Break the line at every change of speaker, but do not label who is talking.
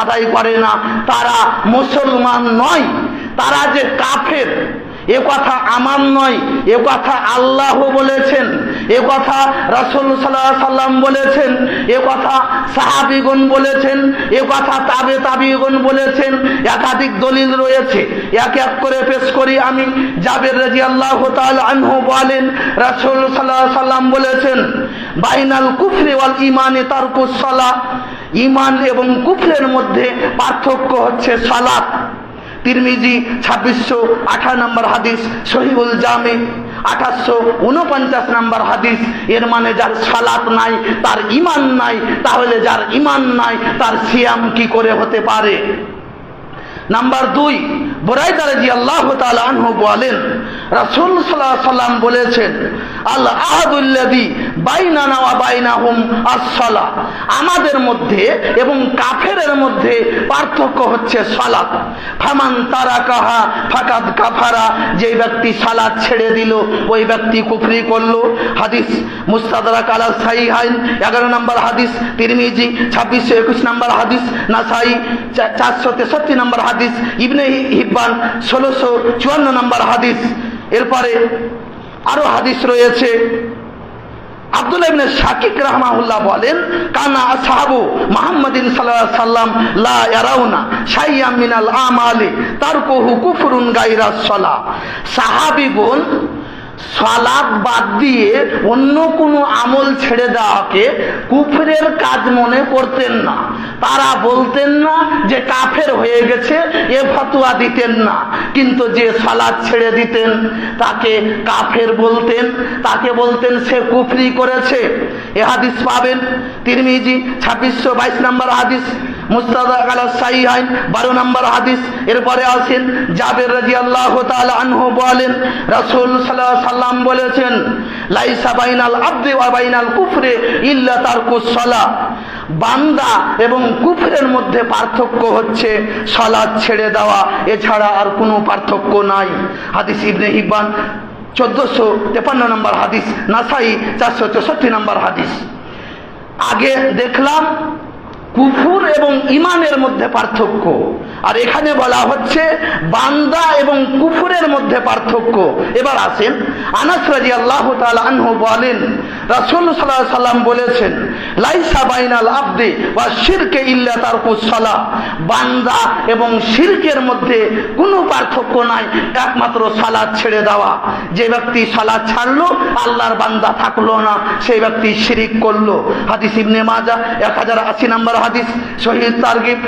আদায় করে না তারা মুসলমান নয়, তারা যে কাফের এ কথা আমার নয়, এ কথা আল্লাহ বলেছেন, এ কথা রাসূল সাল্লাল্লাহু আলাইহি সাল্লাম বলেছেন, এ কথা সাহাবীগণ বলেছেন, এ কথা তাবিঈগণ বলেছেন। একাধিক দলিল রয়েছে, এক এক করে পেশ করি আমি। জাবের রাদিয়াল্লাহু তাআলা আনহু বলেন, রাসূল সাল্লাল্লাহু আলাইহি সাল্লাম বলেছেন, বাইনাল কুফরি ওয়াল ঈমানি তারকুস সালাহ, ঈমান এবং কুফরের মধ্যে পার্থক্য হচ্ছে সালাত। তিরমিজি 2658 নম্বর হাদিস, সহিহুল জামি 2849 নম্বর হাদিস। এর মানে যার সালাত নাই তার ঈমান নাই, তাহলে যার ঈমান নাই তার সিয়াম কি করে হতে পারে? নাম্বার 2, বুরাইদা রাদিয়াল্লাহু তাআলা আনহু বলেন, রাসূল সাল্লাল্লাহু আলাইহি সাল্লাম বলেছেন, আল আহাদুল্লাযী বাইনানা ওয়া বাইনাহুম আস-সালাহ, আমাদের মধ্যে এবং কাফেরের মধ্যে পার্থক্য হচ্ছে সালাত। ফামান তারাকাহা ফাকাদ কাফারা, যে ব্যক্তি সালাত ছেড়ে দিল ওই ব্যক্তি কুফরি করলো। হাদিস মুস্তাদরাক আলা সাহিহাইন 11 নম্বর হাদিস, তিরমিজি 2621 নম্বর হাদিস, নাসাই 463 নম্বর হাদিস, ইবনে হিব্বান 1654 নম্বর হাদিস। এরপরে আরো হাদিস রয়েছে। আব্দুল্লাহ ইবনে শাকিক রাহমাহুল্লাহ বলেন, কানা আসহাবু মুহাম্মাদিন সাল্লাল্লাহু আলাইহি সাল্লাম লা ইয়ারাউনা শাইয়াম মিনাল আমালি তারকুহু কুফরুন গায়রাস সালাহ, সাহাবীগণ সালাত বাদ দিয়ে অন্য কোনো আমল ছেড়ে দেওয়াকে কুফরের কাজ মনে করতেন না। তারা বলতেন না যে কাফের হয়ে গেছে, এ ফতোয়া দিতেন না। কিন্তু যে সালাত ছেড়ে দিতেন তাকে কাফের বলতেন, তাকে বলতেন সে কুফরি করেছে। এ হাদিস পাবেন তিরমিজি 2622 নম্বর হাদিস, মুস্তাদরাক আলা সাহিহাইন 12 নম্বর হাদিস। এরপরে আসেন জাবের রাদিয়াল্লাহু তাআলা আনহু বলেন, রাসূল সাল্লাল্লাহু আলাইহি সাল্লাম বলেছেন, লাইসা বাইনাল আবদি ওয়া বাইনাল কুফরি ইল্লা তারকুস সালাহ, বান্দা এবং কুফরের মধ্যে পার্থক্য হচ্ছে সালাত ছেড়ে দেওয়া, এছাড়া আর কোনো পার্থক্য নাই। হাদিস ইবনে হিব্বান 1453 নম্বর হাদিস, নাসাই 464 নম্বর হাদিস। আগে দেখলাম কুফর এবং ঈমানের মধ্যে পার্থক্য, আর এখানে বলা হচ্ছে বান্দা এবং কুফরের মধ্যে পার্থক্য। এবার আসেন, আনাস রাদিয়াল্লাহু তাআলা আনহু বলেন, রাসূল সাল্লাল্লাহু আলাইহি সাল্লাম বলেছেন, লাইসা বাইনাল আবদি ওয়া শিরকে ইল্লা তারকুস সালাহ, বান্দা এবং শিরকের মধ্যে কোনো পার্থক্য নাই, একমাত্র সালাত ছেড়ে দেওয়া। যে ব্যক্তি সালাত ছাড়লো, আল্লাহর বান্দা থাকলো না, সেই ব্যক্তি শিরক করলো। হাদিস ইবনে মাজাহ 1080 নম্বর হাদিস, সহিহ তারগিব